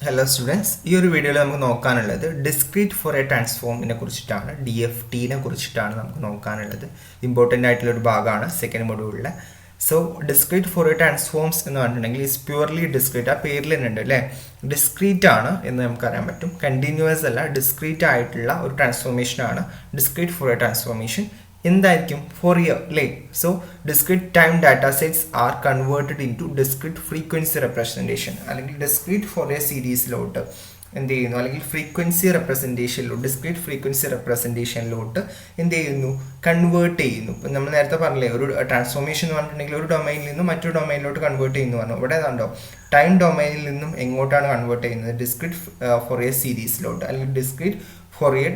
Hello students, ഈ ഒരു വീഡിയോയിൽ നമുക്ക് നോക്കാനുള്ളത് ഡിസ്ക്രീറ്റ് ഫോറിയർ ട്രാൻസ്ഫോമിനെ കുറിച്ചിട്ടാണ്. DFTനെ കുറിച്ചിട്ടാണ് നമുക്ക് നോക്കാനുള്ളത്. ഇമ്പോർട്ടൻ്റ് ആയിട്ടുള്ള ഒരു ഭാഗമാണ് സെക്കൻഡ് മൊഡ്യൂളിലെ. സോ ഡിസ്ക്രീറ്റ് ഫോറിയർ ട്രാൻസ്ഫോംസ് എന്ന് പറഞ്ഞിട്ടുണ്ടെങ്കിൽ ഈസ് പ്യൂർലി ഡിസ്ക്രീറ്റ്. ആ പേരിൽ തന്നെ ഉണ്ട് അല്ലേ, ഡിസ്ക്രീറ്റ് ആണ് എന്ന് നമുക്കറിയാൻ പറ്റും. കണ്ടിന്യൂസ് അല്ല, ഡിസ്ക്രീറ്റ് ആയിട്ടുള്ള ഒരു ട്രാൻസ്ഫോർമേഷനാണ് ഡിസ്ക്രീറ്റ് ഫോറിയർ ട്രാൻസ്ഫോർമേഷൻ. എന്തായിരിക്കും? ഫോറിയർ അല്ലേ. So discrete time data sets are converted into discrete frequency representation, അല്ലെങ്കിൽ ഡിസ്ക്രീറ്റ് ഫോറിയർ സീരീസിലോട്ട് എന്ത് ചെയ്യുന്നു, അല്ലെങ്കിൽ ഫ്രീക്വൻസി റെപ്രസെൻറ്റേഷനിലോട്ട്, ഡിസ്ക്രീറ്റ് ഫ്രീക്വൻസി റെപ്രസെൻറ്റേഷനിലോട്ട് എന്ത് ചെയ്യുന്നു, കൺവേർട്ട് ചെയ്യുന്നു. ഇപ്പം നമ്മൾ നേരത്തെ പറഞ്ഞില്ലേ, ഒരു ട്രാൻസ്ഫോർമേഷൻ എന്ന് പറഞ്ഞിട്ടുണ്ടെങ്കിൽ ഒരു ഡൊമൈനിൽ നിന്നും മറ്റൊരു ഡൊമൈനിലോട്ട് കൺവേർട്ട് ചെയ്യുന്നു പറഞ്ഞു. ഇവിടെ കണ്ടോ, ടൈം ഡൊമൈനിൽ നിന്നും എങ്ങോട്ടാണ് കൺവേർട്ട് ചെയ്യുന്നത്? ഡിസ്ക്രീറ്റ് ഫോറിയർ സീരീസിലോട്ട്, അല്ലെങ്കിൽ ഡിസ്ക്രീറ്റ് ഫോറിയർ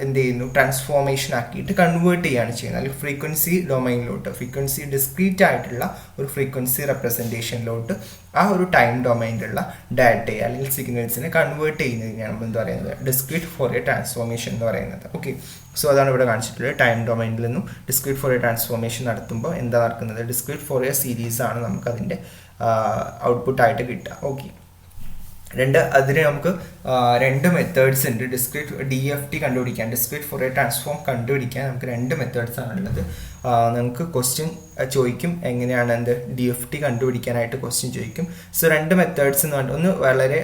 എന്ത് ചെയ്യുന്നു, ട്രാൻസ്ഫോർമേഷൻ ആക്കിയിട്ട് കൺവേർട്ട് ചെയ്യുകയാണ് ചെയ്യുന്നത്. അല്ലെങ്കിൽ ഫ്രീക്വൻസി ഡൊമൈനിലോട്ട്, ഫ്രീക്വൻസി ഡിസ്ക്രീറ്റ് ആയിട്ടുള്ള ഒരു ഫ്രീക്വൻസി റെപ്രസെൻറ്റേഷനിലോട്ട് ആ ഒരു ടൈം ഡൊമൈനിലുള്ള ഡാറ്റയെ അല്ലെങ്കിൽ സിഗ്നൽസിനെ കൺവേർട്ട് ചെയ്യുന്നതിനാണ് നമ്മൾ എന്ത് പറയുന്നത്, ഡിസ്ക്രീറ്റ് ഫോറിയർ ട്രാൻസ്ഫോർമേഷൻ എന്ന് പറയുന്നത്. ഓക്കെ, സോ അതാണ് ഇവിടെ കാണിച്ചിട്ടുള്ളത്. ടൈം ഡൊമൈനിൽ നിന്നും ഡിസ്ക്രീറ്റ് ഫോറിയർ ട്രാൻസ്ഫോർമേഷൻ നടത്തുമ്പോൾ എന്താ നടക്കുന്നത്, ഡിസ്ക്രീറ്റ് ഫോറിയർ സീരീസ് ആണ് നമുക്കതിൻ്റെ ഔട്ട്പുട്ടായിട്ട് കിട്ടുക. ഓക്കെ, അതിന് നമുക്ക് രണ്ട് മെത്തേഡ്സ് ഉണ്ട്. DFT കണ്ടുപിടിക്കാൻ, ഡിസ്ക്രീറ്റ് ഫോറിയർ ട്രാൻസ്ഫോം കണ്ടുപിടിക്കാൻ നമുക്ക് രണ്ട് മെത്തേഡ്സ് ആണുള്ളത്. നമുക്ക് ക്വസ്റ്റ്യൻ ചോദിക്കും, എങ്ങനെയാണ് DFT കണ്ടുപിടിക്കാനായിട്ട് ക്വസ്റ്റ്യൻ ചോദിക്കും. സോ രണ്ട് മെത്തേഡ്സ് എന്ന് പറഞ്ഞാൽ, ഒന്ന് വളരെ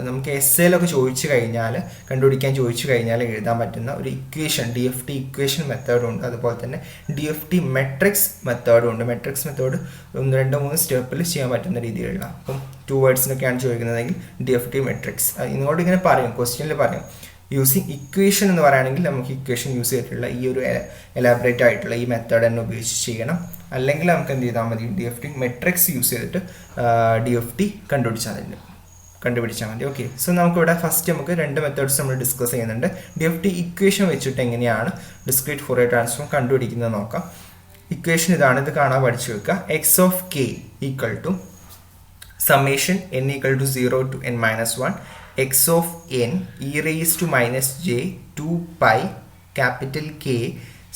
നമുക്ക് എസ്സേലൊക്കെ ചോദിച്ചു കഴിഞ്ഞാൽ, കണ്ടുപിടിക്കാൻ ചോദിച്ചു കഴിഞ്ഞാൽ എഴുതാൻ പറ്റുന്ന ഒരു ഇക്വേഷൻ, DFT ഇക്വേഷൻ മെത്തേഡും ഉണ്ട്. അതുപോലെ തന്നെ DFT മെട്രിക്സ് മെത്തേഡും ഉണ്ട്. മെട്രിക്സ് മെത്തേഡ് 1-2-3 സ്റ്റെപ്പിൽ ചെയ്യാൻ പറ്റുന്ന രീതിയിലുള്ള, അപ്പം 2 വേർഡ്സിനൊക്കെയാണ് ചോദിക്കുന്നതെങ്കിൽ DFT മെട്രിക്സ്. ഇങ്ങോട്ട് ഇങ്ങനെ പറയും, ക്വസ്റ്റ്യനിൽ പറയും യൂസിങ് ഇക്വേഷൻ എന്ന് പറയുകയാണെങ്കിൽ നമുക്ക് ഇക്വേഷൻ യൂസ് ചെയ്തിട്ടുള്ള ഈ ഒരു എലാബറേറ്റ് ആയിട്ടുള്ള ഈ മെത്തേഡ് തന്നെ ഉപയോഗിച്ച് ചെയ്യണം. അല്ലെങ്കിൽ നമുക്ക് എന്ത് ചെയ്താൽ മതി, DFT മെട്രിക്സ് യൂസ് ചെയ്തിട്ട് DFT കണ്ടുപിടിച്ചാൽ മതി. ഓക്കെ, സോ നമുക്കിവിടെ ഫസ്റ്റ് നമുക്ക് രണ്ട് മെത്തേഡ്സ് നമ്മൾ ഡിസ്കസ് ചെയ്യുന്നുണ്ട്. DFT ഇക്വേഷൻ വെച്ചിട്ട് എങ്ങനെയാണ് ഡിസ്ക്രീറ്റ് ഫോറിയർ ട്രാൻസ്ഫോം കണ്ടുപിടിക്കുന്നത് നോക്കാം. ഇക്വേഷൻ ഇതാണ്, ഇത് കാണാൻ പഠിച്ചു വെക്കുക. x of k equal to summation n equal to 0 to n minus 1 x of n e raised to minus j 2 pi capital K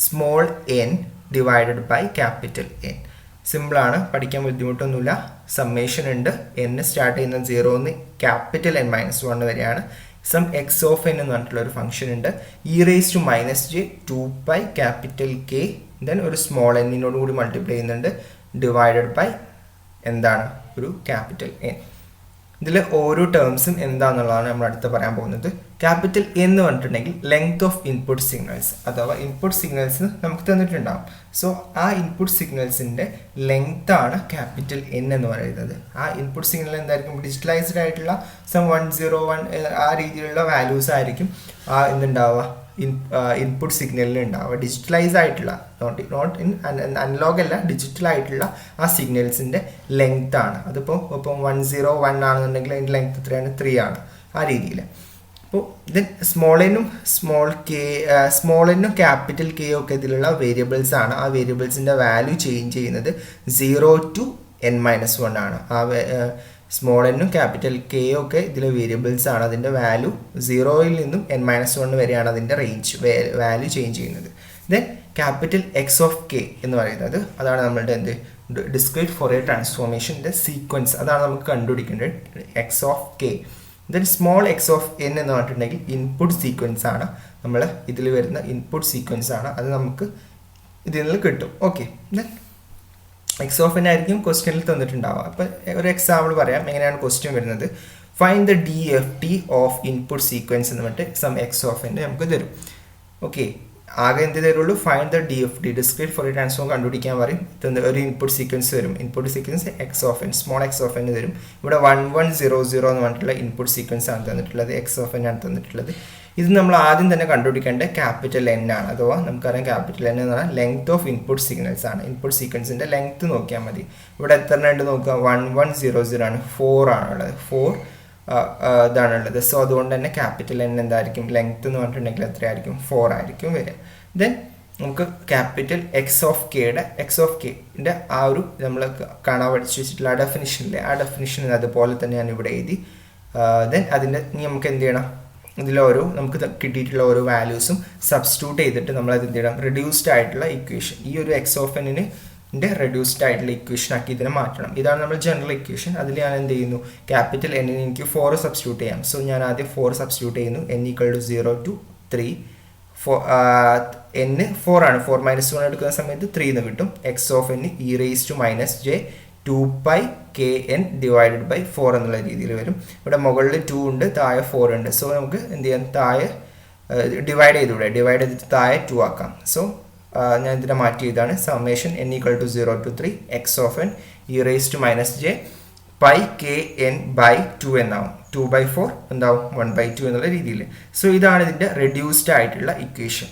small n divided by capital N. സിമ്പിളാണ്, പഠിക്കാൻ ബുദ്ധിമുട്ടൊന്നുമില്ല. സമ്മേഷൻ ഉണ്ട്, n start ചെയ്യുന്നത് 0 capital N minus 1 വരെയാണ്. Some x of n എന്ന് പറഞ്ഞിട്ടുള്ള ഒരു function ഉണ്ട്. e raised to minus j 2 pi capital K then ഒരു സ്മോൾ എന്നിനോട് കൂടി മൾട്ടിപ്ലൈ ചെയ്യുന്നുണ്ട്, ഡിവൈഡഡ് ബൈ എന്താണ്, ഒരു ക്യാപിറ്റൽ N. ഇതിൽ ഓരോ ടേംസും എന്താണെന്നുള്ളതാണ് നമ്മൾ അടുത്ത് പറയാൻ പോകുന്നത്. ക്യാപിറ്റൽ N എന്ന് പറഞ്ഞിട്ടുണ്ടെങ്കിൽ ലെങ്ത് ഓഫ് ഇൻപുട്ട് സിഗ്നൽസ്, അഥവാ ഇൻപുട്ട് സിഗ്നൽസ് നമുക്ക് തന്നിട്ടുണ്ടാകും. സോ ആ ഇൻപുട്ട് സിഗ്നൽസിൻ്റെ ലെങ്ത് ആണ് ക്യാപിറ്റൽ N എന്ന് പറയുന്നത്. ആ ഇൻപുട്ട് സിഗ്നൽ എന്തായിരിക്കും, ഡിജിറ്റലൈസ്ഡ് ആയിട്ടുള്ള സം 101 ആ രീതിയിലുള്ള വാല്യൂസ് ആയിരിക്കും എന്തുണ്ടാവുക, ഇൻപുട്ട് സിഗ്നലിൽ ഉണ്ടാവുക. ഡിജിറ്റലൈസ് ആയിട്ടുള്ള, നോട്ട് ഇൻ അനലോഗ് അല്ല, ഡിജിറ്റൽ ആയിട്ടുള്ള ആ സിഗ്നൽസിൻ്റെ ലെങ്ത് ആണ്. അതിപ്പോൾ 101 ആണെന്നുണ്ടെങ്കിൽ അതിൻ്റെ ലെങ്ത് എത്രയാണ്, 3 ആണ്. ആ രീതിയിൽ. അപ്പോൾ ഇത് സ്മോൾ എന്നും ക്യാപിറ്റൽ K ഒക്കെ ഇതിലുള്ള വേരിയബിൾസ് ആണ്. ആ വേരിയബിൾസിൻ്റെ വാല്യൂ ചേഞ്ച് ചെയ്യുന്നത് 0 to n minus 1 ആണ്. ആ സ്മോൾ എന്നും ക്യാപിറ്റൽ K ഒക്കെ ഇതിലെ വേരിയബിൾസ് ആണ്. അതിൻ്റെ വാല്യൂ 0-ൽ നിന്നും n minus 1 വരെയാണ് അതിൻ്റെ റേഞ്ച് വാല്യൂ ചേഞ്ച് ചെയ്യുന്നത്. Then capital X of K എന്ന് പറയുന്നത്, അതാണ് നമ്മളുടെ ഡിസ്ക്രീറ്റ് ഫോറിയർ ട്രാൻസ്ഫോർമേഷൻ്റെ സീക്വൻസ്. അതാണ് നമുക്ക് കണ്ടുപിടിക്കേണ്ടത്, X of K. Then small x of n എന്ന് പറഞ്ഞിട്ടുണ്ടെങ്കിൽ ഇൻപുട്ട് സീക്വൻസ് ആണ്. നമ്മൾ ഇതിൽ വരുന്ന ഇൻപുട്ട് സീക്വൻസ് ആണ്, അത് നമുക്ക് ഇതിൽ നിന്ന് കിട്ടും. Okay, then x of n ആയിരിക്കും ക്വസ്റ്റ്യനിൽ തന്നിട്ടുണ്ടാവുക. അപ്പോൾ ഒരു എക്സാമ്പിൾ പറയാം, എങ്ങനെയാണ് ക്വസ്റ്റ്യൻ വരുന്നത്. Find the DFT of input sequence എന്ന് പറഞ്ഞിട്ട് സം x of n നമുക്ക് തരും. ഓക്കെ, ആകെ എന്ത് തരുള്ളൂ, find the DFT discrete Fourier transform കണ്ടുപിടിക്കാൻ പറയും. ഒരു ഇൻപുട്ട് സീക്വൻസ് വരും, input sequence x of n, small x of n തരും. ഇവിടെ 1100 എന്ന് പറഞ്ഞിട്ടുള്ള ഇൻപുട്ട് സീക്വൻസ് ആണ് തന്നിട്ടുള്ളത്, x of n ആണ് തന്നിട്ടുള്ളത്. ഇത് നമ്മൾ ആദ്യം തന്നെ കണ്ടുപിടിക്കേണ്ട ക്യാപിറ്റൽ N ആണ്, അഥവാ നമുക്കറിയാം ക്യാപിറ്റൽ N എന്ന് പറഞ്ഞാൽ ലെങ്ത് ഓഫ് ഇൻപുട്ട് സിഗ്നൽസ് ആണ്. ഇൻപുട്ട് സീക്വൻസിൻ്റെ ലെങ്ത് നോക്കിയാൽ മതി. ഇവിടെ എത്ര ഉണ്ട് നോക്കുക, 1100 ആണ്, 4 ആണുള്ളത്, 4 ഇതാണുള്ളത്. സോ അതുകൊണ്ട് തന്നെ ക്യാപിറ്റൽ N എന്തായിരിക്കും, ലെങ്ത് എന്ന് പറഞ്ഞിട്ടുണ്ടെങ്കിൽ എത്രയായിരിക്കും, 4 ആയിരിക്കും വരിക. ദെൻ നമുക്ക് ക്യാപിറ്റൽ X of Kൻ്റെ ആ ഒരു നമ്മൾ കാണാൻ പഠിച്ചു വെച്ചിട്ടുള്ള ആ ഡെഫിനിഷനിലെ ആ ഡെഫിനിഷൻ അതുപോലെ തന്നെ ഞാൻ ഇവിടെ എഴുതി. ദെൻ അതിൻ്റെ നമുക്ക് എന്ത് ചെയ്യണം, ഇതിലോരോ നമുക്ക് കിട്ടിയിട്ടുള്ള ഓരോ വാല്യൂസും സബ്സ്റ്റിറ്റ്യൂട്ട് ചെയ്തിട്ട് നമ്മൾ അത് എന്ത് ചെയ്യണം, റിഡ്യൂസ്ഡ് ആയിട്ടുള്ള ഇക്വേഷൻ, ഈ ഒരു x of n റെഡ്യൂസ്ഡ് ആയിട്ടുള്ള ഇക്വേഷൻ ആക്കി ഇതിനെ മാറ്റണം. ഇതാണ് നമ്മൾ ജനറൽ ഇക്വേഷൻ. അതിൽ ഞാൻ എന്ത് ചെയ്യുന്നു, ക്യാപിറ്റൽ എന്നിന് എനിക്ക് 4 സബ്സ്റ്റിറ്റ്യൂട്ട് ചെയ്യാം. സോ ഞാൻ ആദ്യം 4 സബ്സ്റ്റിറ്റ്യൂട്ട് ചെയ്യുന്നു. n=0 to 3. n 4 ആണ്. 4 - 1 എടുക്കുന്ന സമയത്ത് 3 എന്ന് കിട്ടും. x of n e⁻ j 2πkn/4 എന്നുള്ള രീതിയിൽ വരും. ഇവിടെ മുകളിൽ 2 ഉണ്ട്, താഴെ 4 ഉണ്ട്. സോ നമുക്ക് എന്ത് ചെയ്യാം, താഴെ ഡിവൈഡ് ചെയ്തൂടെ, ഡിവൈഡ് ചെയ്തിട്ട് താഴെ 2 ആക്കാം. സോ ഞാൻ ഇതിനെ മാറ്റി ചെയ്താണ് summation n=0 to 3 x of n e⁻j πkn/2 എന്നാവും. 2/4 എന്താവും, 1/2 എന്നുള്ള രീതിയിൽ. സോ ഇതാണ് ഇതിൻ്റെ റെഡ്യൂസ്ഡ് ആയിട്ടുള്ള ഇക്വേഷൻ.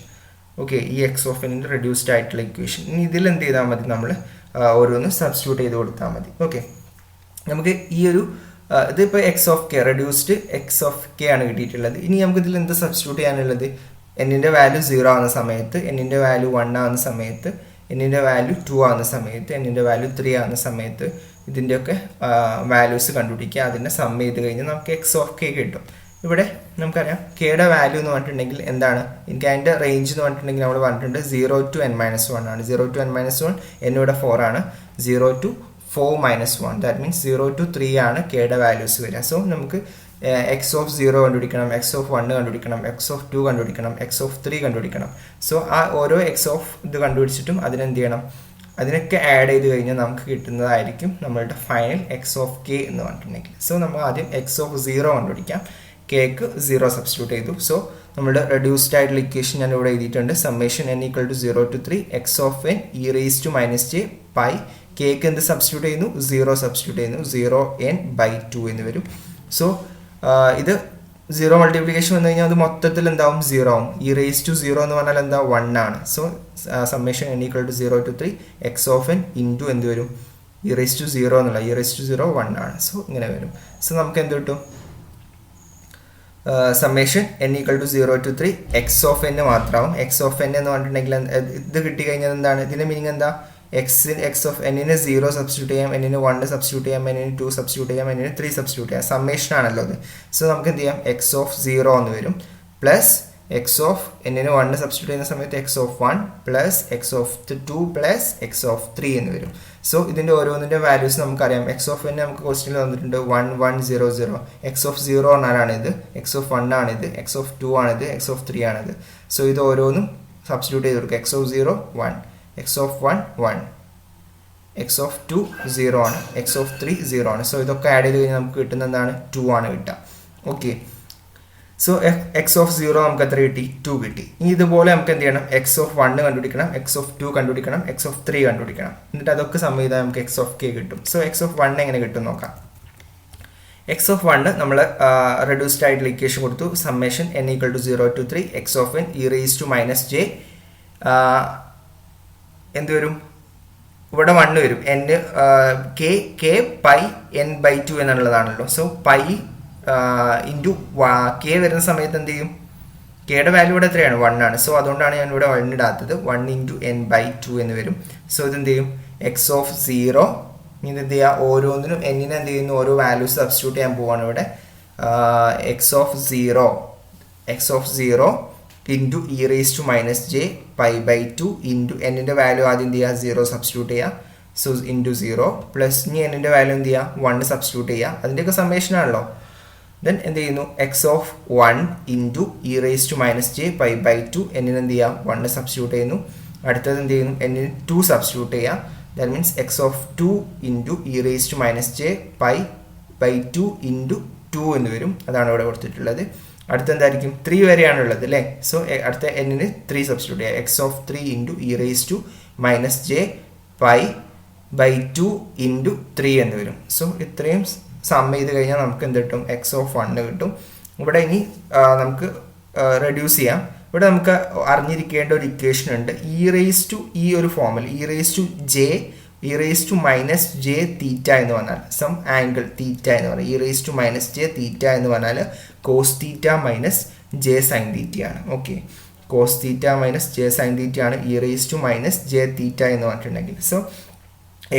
ഓക്കെ, ഈ എക്സ് ഓഫ് എന്നിൻ്റെ റെഡ്യൂസ്ഡ് ആയിട്ടുള്ള ഇക്വേഷൻ. ഇനി ഇതിൽ എന്ത് ചെയ്താൽ മതി, നമ്മൾ ഓരോന്ന് സബ്സ്റ്റിറ്റ്യൂട്ട് ചെയ്ത് കൊടുത്താൽ മതി. ഓക്കെ, നമുക്ക് ഈ ഒരു ഇതിപ്പോൾ X of K, reduced X of K ആണ് കിട്ടിയിട്ടുള്ളത്. ഇനി നമുക്ക് ഇതിൽ എന്ത് സബ്സ്റ്റിറ്റ്യൂട്ട് ചെയ്യാനുള്ളത്, എന്നിൻ്റെ വാല്യൂ 0 ആവുന്ന സമയത്ത്, എന്നിൻ്റെ വാല്യൂ 1 ആവുന്ന സമയത്ത്, എന്നിൻ്റെ വാല്യൂ 2 ആവുന്ന സമയത്ത്, എന്നിൻ്റെ വാല്യൂ 3 ആവുന്ന സമയത്ത് ഇതിൻ്റെയൊക്കെ വാല്യൂസ് കണ്ടുപിടിക്കുക. അതിനെ സം ചെയ്ത് കഴിഞ്ഞാൽ നമുക്ക് എക്സ് ഓഫ് കെ കിട്ടും. ഇവിടെ നമുക്കറിയാം കെയുടെ വാല്യൂ എന്ന് പറഞ്ഞിട്ടുണ്ടെങ്കിൽ എന്താണ്, എനിക്ക് അതിൻ്റെ റേഞ്ച് എന്ന് പറഞ്ഞിട്ടുണ്ടെങ്കിൽ നമ്മൾ പറഞ്ഞിട്ടുണ്ട് 0 to n-1 ആണ്. 0 to n-1 എന്നിവിടെ 4 ആണ്. 0 to 4-1 ദാറ്റ് മീൻസ് 0 to 3 ആണ് കെയുടെ വാല്യൂസ് വരിക. സോ നമുക്ക് എക്സ് ഓഫ് 0 കണ്ടുപിടിക്കണം, എക്സ് ഓഫ് 1 കണ്ടുപിടിക്കണം, എക്സ് ഓഫ് 2 കണ്ടുപിടിക്കണം, എക്സ് ഓഫ് 3 കണ്ടുപിടിക്കണം. സോ ആ ഓരോ എക്സ് ഓഫ് ഇത് കണ്ടുപിടിച്ചിട്ടും അതിനെന്ത് ചെയ്യണം, അതിനൊക്കെ ആഡ് ചെയ്ത് കഴിഞ്ഞാൽ നമുക്ക് കിട്ടുന്നതായിരിക്കും നമ്മളുടെ ഫൈനൽ എക്സ് ഓഫ് കെ എന്ന് പറഞ്ഞിട്ടുണ്ടെങ്കിൽ. സോ നമ്മൾ ആദ്യം എക്സ് ഓഫ് 0 കണ്ടുപിടിക്കാം. കെക്ക് 0 സബ്സ്റ്റിറ്റ്യൂട്ട് ചെയ്തു. സോ നമ്മുടെ റെഡ്യൂസ്ഡ് ആയിട്ടുള്ള ഇക്വേഷൻ ഞാൻ ഇവിടെ എഴുതിയിട്ടുണ്ട്. Summation n=0 to 3 x of n e⁻j π. കെക്ക് എന്ത് സബ്സ്റ്റിറ്റ്യൂട്ട് ചെയ്യുന്നു, 0 സബ്സ്റ്റിറ്റ്യൂട്ട് ചെയ്യുന്നു. 0n/2 എന്ന് വരും. സോ ഇത് 0 മൾട്ടിപ്ലിക്കേഷൻ വന്നു കഴിഞ്ഞാൽ അത് മൊത്തത്തിൽ എന്താവും, 0 ആവും. e⁻0 എന്ന് പറഞ്ഞാൽ എന്താ, 1 ആണ്. So summation n=0 to 3 x of n into എന്ത് വരും, e⁻0 എന്നുള്ള e⁻0 1 ആണ്. സോ ഇങ്ങനെ വരും. സോ നമുക്ക് എന്ത് കിട്ടും, summation n=0 to 3 x of n മാത്രമാവും. x of n എന്ന് പറഞ്ഞിട്ടുണ്ടെങ്കിൽ ഇത് കിട്ടിക്കഴിഞ്ഞാൽ എന്താണ്, ഇതിൻ്റെ മീനിങ് എന്താ, എക്സ് ഓഫ് എന്നിന് 0 സബ്സ്റ്റിറ്റ്യൂട്ട് ചെയ്യാം, എന്നിന് 1 സബ്സ്റ്റിറ്റ്യൂട്ട് ചെയ്യാം, എന്നിന് 2 സബ്സ്റ്റിറ്റ്യൂട്ട് ചെയ്യാം, എന്നിന് 3 സബ്സ്റ്റിറ്റ്യൂട്ട് ചെയ്യാം. സമ്മേഷൻ ആണല്ലോ അത്. സോ നമുക്ക് എന്ത് ചെയ്യാം, എക്സ് ഓഫ് 0 എന്ന് വരും പ്ലസ് എക്സ് ഓഫ് എന്നിന് 1 സബ്സ്റ്റിറ്റ്യൂട്ട് ചെയ്യുന്ന സമയത്ത് X of 1 plus x of 2 plus x of 3 എന്ന് വരും. സോ ഇതിൻ്റെ ഓരോന്നിൻ്റെ വാല്യൂസ് നമുക്കറിയാം. എക്സ് ഓഫ് n നമുക്ക് ക്വസ്റ്റ്യനിൽ വന്നിട്ടുണ്ട് 1 1 0 0. എക്സ് ഓഫ് 0 ആണിത്, എക്സ് ഓഫ് 1 ആണിത്, എക്സ് ഓഫ് 2 ആണിത്, എക്സ് ഓഫ് 3 ആണിത്. സോ ഇത് ഓരോന്നും സബ്സ്റ്റിറ്റ്യൂട്ട് ചെയ്ത് കൊടുക്കുക. X of 0 1, x of 1 1, x of 2 0 ആണ്, എക്സ് ഓഫ് 3 0 ആണ്. സോ ഇതൊക്കെ ആഡ് ചെയ്ത് കഴിഞ്ഞാൽ നമുക്ക് കിട്ടുന്ന എന്താണ്, 2 ആണ് കിട്ടുക. ഓക്കെ, സോ എക്സ് ഓഫ് 0 നമുക്ക് എത്ര കിട്ടി, 2 കിട്ടി. ഇനി ഇതുപോലെ നമുക്ക് എന്ത് ചെയ്യണം, എക്സ് ഓഫ് 1 കണ്ടുപിടിക്കണം, എക്സ് ഓഫ് 2 കണ്ടുപിടിക്കണം, എക്സ് ഓഫ് 3 കണ്ടുപിടിക്കണം. എന്നിട്ട് അതൊക്കെ സം ചെയ്താൽ നമുക്ക് എക്സ് ഓഫ് കെ കിട്ടും. സോ എക്സ് ഓഫ് 1 എങ്ങനെ കിട്ടും നോക്കാം. എക്സ് ഓഫ് 1 നമ്മൾ റെഡ്യൂസ്ഡ് ആയിട്ടുള്ള ഇക്വേഷൻ കൊടുത്തു. Summation n=0 to 3 x of n e⁻j എന്ത് വരും, ഇവിടെ 1 വരും. k പൈ n/2 എന്നുള്ളതാണല്ലോ. സോ പൈ ഇൻറ്റു കെ വരുന്ന സമയത്ത് എന്ത് ചെയ്യും, കെയുടെ വാല്യൂ ഇവിടെ എത്രയാണ്, 1 ആണ്. സോ അതുകൊണ്ടാണ് ഞാൻ ഇവിടെ 1 ഇടാത്തത്. 1 × n/2 എന്ന് വരും. സോ ഇതെന്ത് ചെയ്യും, എക്സ് ഓഫ് 0 ഇത് എന്ത് ചെയ്യുക, ഓരോന്നിനും എന്നിനെ എന്ത് ചെയ്യുന്നു, ഓരോ വാല്യൂസ് സബ്സ്റ്റിറ്റ്യൂട്ട് ചെയ്യാൻ പോവാണ് ഇവിടെ. X of 0 into e⁻j π/2 into എന്നിൻ്റെ വാല്യൂ ആദ്യം എന്ത് ചെയ്യുക, 0 സബ്സ്റ്റിറ്റ്യൂട്ട് ചെയ്യുക. സോ ഇൻറ്റു 0 പ്ലസ് ഇനി എന്നിൻ്റെ വാല്യൂ എന്ത് ചെയ്യുക, 1 സബ്സ്റ്റിറ്റ്യൂട്ട് ചെയ്യുക. അതിൻ്റെയൊക്കെ സമ്മേഷൻ ആണല്ലോ. ദെൻ എന്ത് ചെയ്യുന്നു, എക്സ് ഓഫ് 1 ഇൻറ്റു e⁻j π/2 എന്നിന് എന്ത് ചെയ്യുക, 1 സബ്സ്റ്റിറ്റ്യൂട്ട് ചെയ്യുന്നു. അടുത്തത് എന്ത് ചെയ്യുന്നു, എന്നിന് 2 സബ്സ്റ്റിറ്റ്യൂട്ട് ചെയ്യുക. That means x of 2 into e⁻j π/2 into 2 എന്ന് വരും. അതാണ് ഇവിടെ കൊടുത്തിട്ടുള്ളത്. അടുത്ത എന്തായിരിക്കും, 3 വരെയാണുള്ളത് അല്ലേ. സോ അടുത്ത എന്നിന് 3 സബ്സ്റ്റിറ്റ്യൂട്ട് ചെയ്യുക. X of 3 into e⁻j π/2 into 3 എന്ന് വരും. സോ ഇത്രയും സം ചെയ്ത് കഴിഞ്ഞാൽ നമുക്ക് എന്ത് കിട്ടും, എക്സ് ഓഫ് 1 കിട്ടും. ഇവിടെ ഇനി നമുക്ക് റെഡ്യൂസ് ചെയ്യാം. ഇവിടെ നമുക്ക് അറിഞ്ഞിരിക്കേണ്ട ഒരു ഇക്വേഷൻ ഉണ്ട്. ഈ ഒരു ഫോമിൽ e⁻j തീറ്റ എന്ന് പറഞ്ഞാൽ സം ആംഗിൾ തീറ്റ എന്ന് പറഞ്ഞാൽ e⁻j തീറ്റ എന്ന് പറഞ്ഞാൽ cos theta minus j sine തീറ്റയാണ്. ഓക്കെ, cos theta minus j sine തീറ്റയാണ് e⁻j തീറ്റ എന്ന് പറഞ്ഞിട്ടുണ്ടെങ്കിൽ. സോ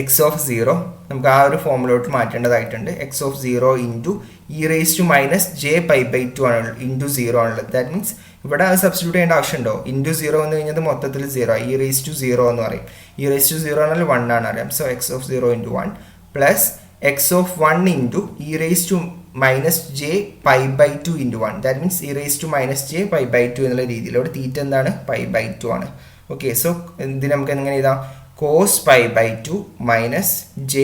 എക്സ് ഓഫ് 0 നമുക്ക് ആ ഒരു ഫോമിലോട്ട് മാറ്റേണ്ടതായിട്ടുണ്ട്. എക്സ് ഓഫ് 0 ഇൻറ്റു e⁻j π/2 ആണ്, ഇൻറ്റു 0 ആണുള്ളത്. ദാറ്റ് മീൻസ് ഇവിടെ അത് സബ്സ്റ്റിറ്റ്യൂട്ട് ചെയ്യേണ്ട ആവശ്യമുണ്ടോ? ഇൻറ്റു 0 വന്നു കഴിഞ്ഞാൽ മൊത്തത്തിൽ 0 e⁻0 എന്ന് പറയും. e⁻0 എന്നാൽ 1 ആണ് അറിയാം. So x of 0 into 1 plus x of 1 into e⁻j π/2 into 1. That means e⁻j π/2 എന്നുള്ള രീതിയിൽ. ഇവിടെ തീറ്റ എന്താണ്? π/2 ആണ്. ഓക്കെ, സോ ഇതിന് നമുക്ക് എങ്ങനെ എഴുതാം? cos π/2 minus j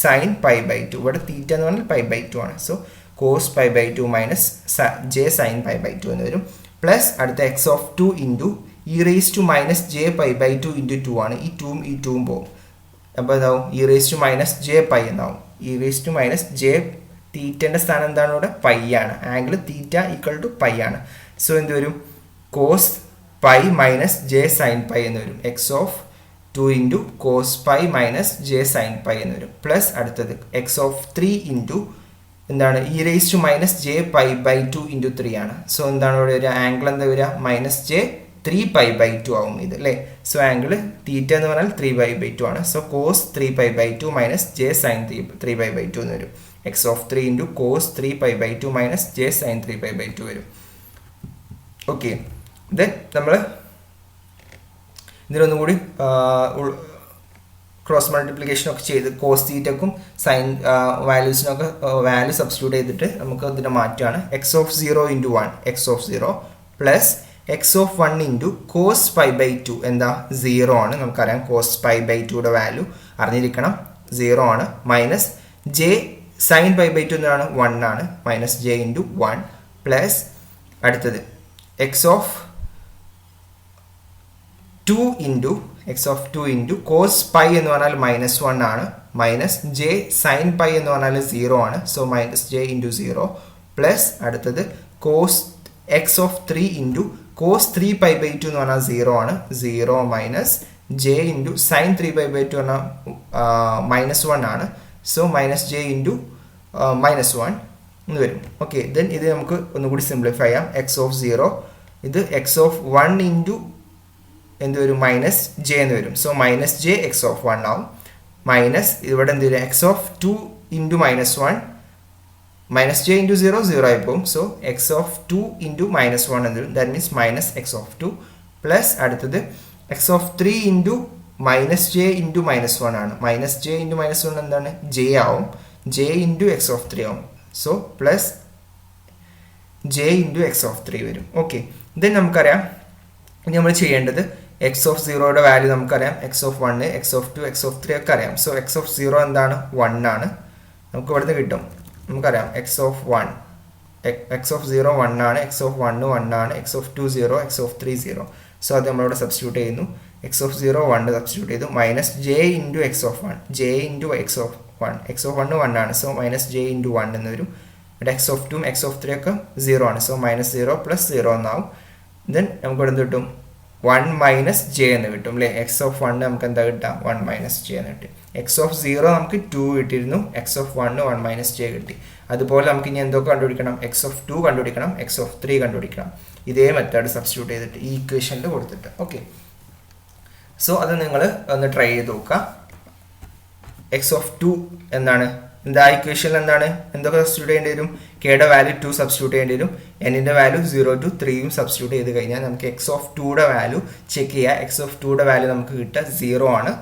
sin π/2. ഇവിടെ തീറ്റ എന്ന് പറഞ്ഞാൽ π/2 ആണ്. So cos π/2 minus j sin π/2 എന്ന് വരും. പ്ലസ് അടുത്ത x of 2 into e⁻j π/2 into 2 ആണ്. ഈ 2ഉം ഈ 2ഉം പോകും. അപ്പോൾ എന്താവും? e⁻j π എന്നാവും. e⁻j തീറ്റൻ്റെ സ്ഥാനം എന്താണ് ഇവിടെ? പൈ ആണ്. Angle theta equal to pi ആണ്. സോ എന്ത് വരും? cos π മൈനസ് j sin π എന്ന് വരും. x of 2 into cos π minus j sin π എന്ന് വരും. പ്ലസ് അടുത്തത് x ഓഫ് 3 ഇൻറ്റു എന്താണ്? e⁻j π/2 ഇൻറ്റു 3 ആണ്. സോ എന്താണ് ഇവിടെ വരിക? ആംഗിൾ എന്താ വരിക? -j3π/2 ആവും ഇത് അല്ലേ. സോ ആംഗിൾ തീറ്റ എന്ന് പറഞ്ഞാൽ 3π/2 ആണ്. So cos 3π/2 minus j sin 3π/2 എന്ന് വരും. x of 3 into cos 3π/2 minus j sin 3π/2 വരും. ഓക്കെ, ദെൻ നമ്മൾ ഇതിനൊന്നും കൂടി ക്രോസ് മൾട്ടിപ്ലിക്കേഷൻ ഒക്കെ ചെയ്ത് കോസ് തീറ്റക്കും സൈൻ വാല്യൂസിനൊക്കെ വാല്യൂ സബ്സ്റ്റിറ്റ്യൂട്ട് ചെയ്തിട്ട് നമുക്ക് ഇതിനെ മാറ്റുകയാണ്. X of 0 into 1 x of 0 plus x of 1 into cos π/2 എന്താ? 0 ആണ്. നമുക്കറിയാം കോസ് π/2യുടെ വാല്യൂ അറിഞ്ഞിരിക്കണം, 0 ആണ്. മൈനസ് ജെ സൈൻ π/2 എന്താണ്? 1 ആണ്. മൈനസ് ജെ ഇൻറ്റു 1 പ്ലസ് അടുത്തത് x of 2 into cos pi എന്ന് പറഞ്ഞാൽ -1 ആണ്. മൈനസ് ജെ സൈൻ പൈ എന്ന് പറഞ്ഞാൽ 0 ആണ്. So minus j into 0 plus അടുത്തത് cos x of 3 into cos 3π/2 എന്ന് പറഞ്ഞാൽ 0 ആണ്. 0 മൈനസ് ജെ ഇൻറ്റു സൈൻ 3π/2 പറഞ്ഞാൽ -1 ആണ്. സോ മൈനസ് ജെ ഇൻറ്റു -1 എന്ന് വരും. ഓക്കെ, ദെൻ ഇത് നമുക്ക് ഒന്നുകൂടി സിംപ്ലിഫൈ ചെയ്യാം. എക്സ് ഓഫ് 0 ഇത് എക്സ് ഓഫ് 1 ഇൻറ്റു എന്ത് വരും? മൈനസ് ജെ എന്ന് വരും. So minus J X of 1 ആവും. മൈനസ് ഇവിടെ എന്ത് വരും? X of 2 into -1 minus j into 0 0 ആയി പോകും. സോ എക്സ് ഓഫ് 2 ഇൻറ്റു -1 എന്ന് വരും. That means minus x of 2 plus അടുത്തത് x of 3 into minus j into -1 ആണ്. മൈനസ് ജെ ഇൻറ്റു -1 എന്താണ്? ജെ ആവും. ജെ ഇൻറ്റു എക്സ് ഓഫ് 3 ആവും. So plus J into X of 3 വരും. ഓക്കെ, ദെൻ നമുക്കറിയാം ഇനി നമ്മൾ ചെയ്യേണ്ടത് എക്സ് ഓഫ് 0യുടെ വാല്യൂ നമുക്കറിയാം. X of 1 x of 2 x of 3 ഒക്കെ അറിയാം. സോ എക്സ് ഓഫ് 0 എന്താണ്? 1 ആണ്. നമുക്ക് ഇവിടുന്ന് കിട്ടും. നമുക്കറിയാം എക്സ് ഓഫ് 1 എക്സ് ഓഫ് 0 1 ആണ്. എക്സ് ഓഫ് 1 1 ആണ്. X of 2 0 x of 3 0. So അത് നമ്മളിവിടെ സബ്സ്റ്റിറ്റ്യൂട്ട് ചെയ്യുന്നു. എക്സ് ഓഫ് 0 1 സബ്സ്റ്റിറ്റ്യൂട്ട് ചെയ്തു. Minus j into X of 1 J into X of 1 x of 1 1 ആണ്. സോ മൈനസ് ജെ ഇൻറ്റു 1 എന്ന് വരും. ഇവിടെ എക്സ് ഓഫ് 2 എക്സ് ഓഫ് 3 ഒക്കെ 0 ആണ്. സോ മൈനസ് 0 പ്ലസ് 0 എന്നാവും. ദെൻ നമുക്ക് ഇവിടെ കിട്ടും 1 മൈനസ് ജെ എന്ന് കിട്ടും അല്ലേ. എക്സ് ഓഫ് 1 നമുക്ക് എന്താ കിട്ടുക? 1 മൈനസ് ജെ എന്ന് കിട്ടി. എക്സ് ഓഫ് 0 നമുക്ക് 2 കിട്ടിയിരുന്നു. എക്സ് ഓഫ് 1 1 മൈനസ് ജെ കിട്ടി. അതുപോലെ നമുക്ക് ഇനി എന്തൊക്കെ കണ്ടുപിടിക്കണം? എക്സ് ഓഫ് 2 കണ്ടുപിടിക്കണം, എക്സ് ഓഫ് 3 കണ്ടുപിടിക്കണം. ഇതേ മെത്തേഡ് സബ്സ്റ്റിറ്റ്യൂട്ട് ചെയ്തിട്ട് ഈ ഇക്വേഷനിൽ കൊടുത്തിട്ട്. ഓക്കെ, സോ അത് നിങ്ങൾ ഒന്ന് ട്രൈ ചെയ്ത് നോക്കുക. എക്സ് ഓഫ് 2 എന്താണ്? എന്താ ഇക്വേഷനിൽ എന്താണ്? എന്തൊക്കെ സബ്സ്റ്റിറ്റ്യൂട്ട് ചെയ്യേണ്ടി വരും? കെയുടെ വാല്യൂ 2 സബ്സ്റ്റിറ്റ്യൂട്ട് ചെയ്യേണ്ടി വരും. എന്നിൻ്റെ വാല്യൂ 0 to 3 സബ്സ്റ്റിറ്റ്യൂട്ട് ചെയ്ത് കഴിഞ്ഞാൽ നമുക്ക് എക്സ് ഓഫ് 2യുടെ വാല്യൂ ചെക്ക് ചെയ്യുക. എക്സ് ഓഫ് 2യുടെ വാല്യൂ നമുക്ക് കിട്ടുക 0 ആണ്.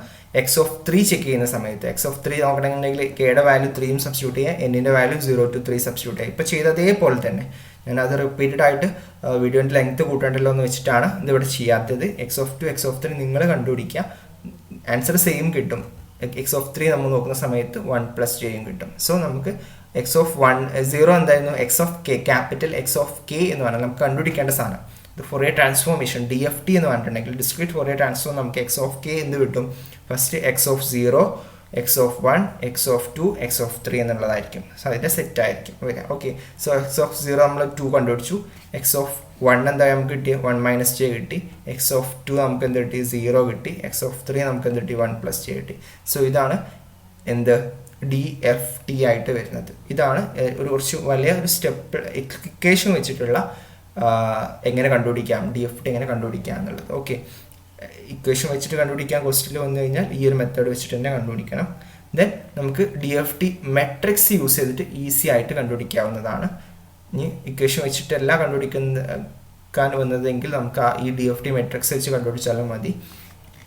എക്സ് ഓഫ് 3 ചെക്ക് ചെയ്യുന്ന സമയത്ത് എക്സ് ഓഫ് 3 നോക്കണമെന്നുണ്ടെങ്കിൽ കെയുടെ വാല്യൂ 3 സബ്സ്റ്റിറ്റ്യൂട്ട് ചെയ്യുക. എന്നിൻ്റെ വാല്യൂ 0 to 3 സബ്സ്റ്റിറ്റ്യൂട്ട് ചെയ്യുക. ഇപ്പോൾ ചെയ്തതേപോലെ തന്നെ ഞാനത് റിപ്പീറ്റഡ് ആയിട്ട് വീഡിയോൻ്റെ ലെങ്ത് കൂട്ടണ്ടല്ലോ എന്ന് വെച്ചിട്ടാണ് ഇതിവിടെ ചെയ്യാത്തത്. എക്സ് ഓഫ് 2 എക്സ് ഓഫ് 3 നിങ്ങൾ കണ്ടുപിടിക്കുക. ആൻസർ സെയിം കിട്ടും. എക്സ് ഓഫ് 3 നമ്മൾ നോക്കുന്ന സമയത്ത് 1 പ്ലസ് ജെയും കിട്ടും. സോ നമുക്ക് എക്സ് ഓഫ് 0 എന്തായിരുന്നു? X of K, capital X of K എന്ന് പറഞ്ഞാൽ നമുക്ക് കണ്ടുപിടിക്കേണ്ട സാധനം. ഇത് ഫോറിയർ ട്രാൻസ്ഫോർമേഷൻ DFT എന്ന് പറഞ്ഞിട്ടുണ്ടെങ്കിൽ ഡിസ്ക്രീറ്റ് ഫോറിയർ ട്രാൻസ്ഫോം നമുക്ക് എക്സ് ഓഫ് കെ എന്ത് കിട്ടും? First x of 0 x of 1 x of 2 x of 3 എന്നുള്ളതായിരിക്കും. സോ അതിൻ്റെ സെറ്റ് ആയിരിക്കും വരിക. ഓക്കെ, സോ എക്സ് ഓഫ് 0 നമ്മൾ 2 കണ്ടുപിടിച്ചു. എക്സ് ഓഫ് 1 എന്താ നമുക്ക് കിട്ടി? 1 മൈനസ് ജെ കിട്ടി. എക്സ് ഓഫ് 2 നമുക്ക് എന്ത് കിട്ടി? 0 കിട്ടി. എക്സ് ഓഫ് 3 നമുക്ക് എന്ത് കിട്ടി? 1 പ്ലസ് ജെ കിട്ടി. സോ ഇതാണ് എന്ത്? DFT ആയിട്ട് വരുന്നത്. ഇതാണ് ഒരു കുറച്ച് വലിയ ഒരു സ്റ്റെപ്പ് ഇക്വേഷൻ വെച്ചിട്ടുള്ള എങ്ങനെ കണ്ടുപിടിക്കാം, DFT എങ്ങനെ കണ്ടുപിടിക്കാം എന്നുള്ളത്. ഓക്കെ, ഇക്വേഷൻ വെച്ചിട്ട് കണ്ടുപിടിക്കാൻ ക്വസ്റ്റ്യനിൽ വന്നു കഴിഞ്ഞാൽ ഈ ഒരു മെത്തേഡ് വെച്ചിട്ട് തന്നെ കണ്ടുപിടിക്കണം. ദെൻ നമുക്ക് DFT മെട്രിക്സ് യൂസ് ചെയ്തിട്ട് ഈസി ആയിട്ട് കണ്ടുപിടിക്കാവുന്നതാണ്. ഇനി ഇക്വേഷൻ വെച്ചിട്ടല്ല കണ്ടുപിടിക്കാൻ വന്നതെങ്കിൽ നമുക്ക് ഈ ഡി എഫ് ടി മെട്രിക്സ് വെച്ച് കണ്ടുപിടിച്ചാലും മതി.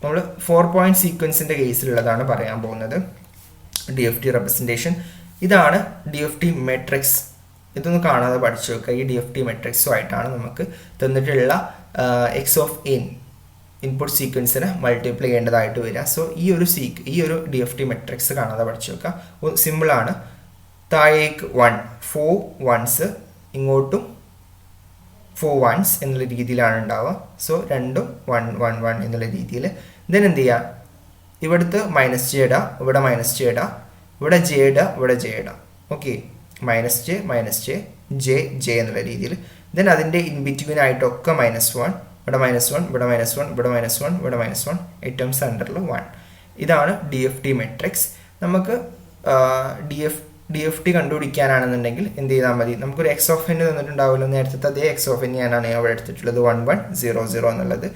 നമ്മൾ 4 പോയിന്റ് സീക്വൻസിൻ്റെ കേസിലുള്ളതാണ് പറയാൻ പോകുന്നത്. ഡി എഫ് ടി റെപ്രസെൻറ്റേഷൻ ഇതാണ് ഡി എഫ് ടി മെട്രിക്സ്. ഇതൊന്നും കാണാതെ പഠിച്ചു വെക്കുക. ഈ ഡി എഫ് ടി മെട്രിക്സുമായിട്ടാണ് നമുക്ക് തന്നിട്ടുള്ള എക്സ് ഓഫ് എൻ ഇൻപുട്ട് സീക്വൻസിനെ മൾട്ടിപ്ലൈ ചെയ്യേണ്ടതായിട്ട് വരിക. സോ ഈ ഒരു ഡി എഫ് ടി മെട്രിക്സ് കാണാതെ പഠിച്ചു വെക്കുക. സിമ്പിളാണ്. താഴേക്ക് 1 4 1s, ഇങ്ങോട്ടും 4 1s എന്നുള്ള രീതിയിലാണ് ഉണ്ടാവുക. സോ രണ്ടും 1 1 1 എന്നുള്ള രീതിയിൽ. ദെൻ എന്ത് ചെയ്യുക, ഇവിടുത്തെ മൈനസ് ജെ ഇടുക, ഇവിടെ മൈനസ് ജെ ഇടുക, ഇവിടെ ജെ ഇടുക, ഇവിടെ ജെ ഇടുക. Okay, minus J J J എന്നുള്ള രീതിയിൽ. ദെൻ അതിൻ്റെ ഇൻ ബിറ്റ്വീൻ ആയിട്ടൊക്കെ -1, ഇവിടെ -1, ഇവിടെ -1, ഇവിടെ -1, ഇവിടെ -1, ഏറ്റവും സെൻറ്ററിൽ 1. ഇതാണ് ഡി എഫ് ടി മെട്രിക്സ്. നമുക്ക് ഡി എഫ് ടി കണ്ടുപിടിക്കാനാണെന്നുണ്ടെങ്കിൽ എന്ത് ചെയ്താൽ മതി, നമുക്കൊരു എക്സ് ഓഫ് എൻ തന്നിട്ടുണ്ടാവുമല്ലോ നേരത്തെ, അതേ എക്സ് ഓഫ് എൻ ഞാനാണ് അവിടെ എടുത്തിട്ടുള്ളത് 1 1 0 0 എന്നുള്ളത്.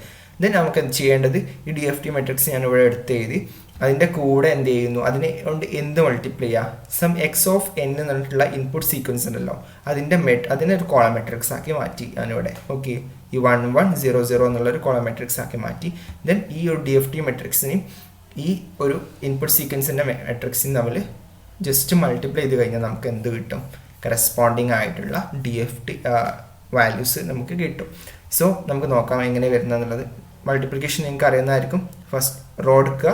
ദെൻ നമുക്ക് എന്ത് ചെയ്യേണ്ടത്, ഈ ഡി എഫ് ടി മെട്രിക്സ് ഞാൻ ഇവിടെ എടുത്ത് എഴുതി, അതിൻ്റെ കൂടെ എന്ത് ചെയ്യുന്നു, അതിനെ കൊണ്ട് എന്ത് മൾട്ടിപ്ലൈ ചെയ്യുക, സം എക്സ് ഓഫ് എൻ എന്ന് പറഞ്ഞിട്ടുള്ള ഇൻപുട്ട് സീക്വൻസ് ഉണ്ടല്ലോ, അതിനെ ഒരു കോളം മെട്രിക്സ് ആക്കി മാറ്റി ഞാനിവിടെ. ഓക്കെ, ഈ 1 1 0 0 എന്നുള്ളൊരു കോളം മെട്രിക്സ് ആക്കി മാറ്റി. ദെൻ ഈ ഒരു ഡി എഫ് ടി മെട്രിക്സിനെയും ഈ ഒരു ഇൻപുട്ട് സീക്വൻസിൻ്റെ മെട്രിക്സിനും തമ്മിൽ ജസ്റ്റ് മൾട്ടിപ്ലൈ ചെയ്ത് കഴിഞ്ഞാൽ നമുക്ക് എന്ത് കിട്ടും, കറസ്പോണ്ടിങ് ആയിട്ടുള്ള ഡി എഫ് ടി വാല്യൂസ് നമുക്ക് കിട്ടും. സോ നമുക്ക് നോക്കാം എങ്ങനെ വരുന്നതെന്നുള്ളത്. മൾട്ടിപ്ലിക്കേഷൻ നിങ്ങൾക്ക് അറിയുന്നതായിരിക്കും. ഫസ്റ്റ് റോ എടുക്കുക,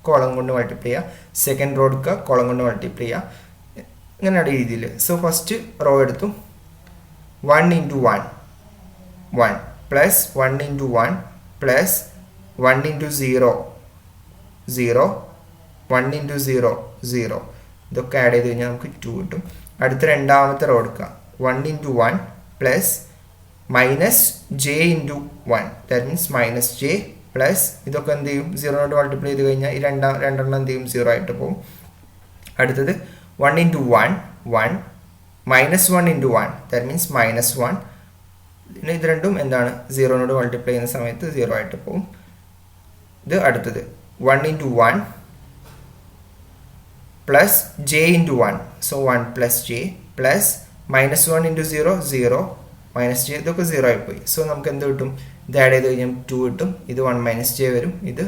കോളം കൊണ്ട് മൾട്ടിപ്ലൈ ചെയ്യുക, സെക്കൻഡ് റോ എടുക്കുക, കോളം കൊണ്ട് മൾട്ടിപ്ലൈ ചെയ്യുക, ഇങ്ങനെയുള്ള രീതിയിൽ. സോ ഫസ്റ്റ് റോ എടുത്തു, 1 × 1 1 പ്ലസ് 1 × 1 പ്ലസ് 1 × 0 0 1 × 0 0. ഇതൊക്കെ ആഡ് ചെയ്ത് കഴിഞ്ഞാൽ നമുക്ക് 2 കിട്ടും. അടുത്ത രണ്ടാമത്തെ റോ എടുക്കുക, 1 × 1 plus minus J × 1, that means minus J plus ഇതൊക്കെ എന്ത് ചെയ്യും, 0 മൾട്ടിപ്ലൈ ചെയ്ത് കഴിഞ്ഞാൽ ഈ രണ്ടെണ്ണം എന്ത് ചെയ്യും, 0 ആയിട്ട് പോകും. അടുത്തത് 1 × 1 1 മൈനസ് 1 × 1, ദാറ്റ് മീൻസ് -1. ഇത് രണ്ടും എന്താണ്, 0 മൾട്ടിപ്ലൈ ചെയ്യുന്ന സമയത്ത് 0 ആയിട്ട് പോകും. ഇത് അടുത്തത് 1 × 1 plus J × 1, so 1 plus J plus -1 × 0 0 minus J, ഇതൊക്കെ 0 ആയിപ്പോയി. സോ നമുക്ക് എന്ത് കിട്ടും, ഇത് ആഡ് ചെയ്ത് കഴിഞ്ഞാൽ 2 കിട്ടും. ഇത് 1 മൈനസ് ജെ വരും, ഇത്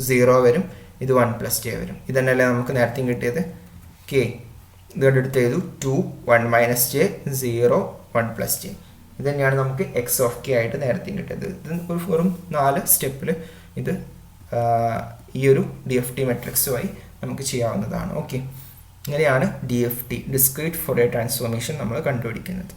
0 വരും, ഇത് 1 പ്ലസ് ജെ വരും. ഇത് തന്നെയല്ലേ നമുക്ക് നേരത്തെയും കിട്ടിയത്. കെ ഇതോടെ എടുത്ത് ചെയ്തു 2 1 മൈനസ് ജെ 0 1 പ്ലസ് ജെ. ഇത് തന്നെയാണ് നമുക്ക് എക്സ് ഓഫ് കെ ആയിട്ട് നേരത്തെയും കിട്ടിയത്. ഇത് വെറും 4 സ്റ്റെപ്പിൽ ഇത് ഈ ഒരു ഡി എഫ് ടി മെട്രിക്സുമായി നമുക്ക് ചെയ്യാവുന്നതാണ്. ഓക്കെ, ഇങ്ങനെയാണ് D F T discrete Fourier transformation നമ്മൾ കണ്ടുപിടിക്കുന്നത്.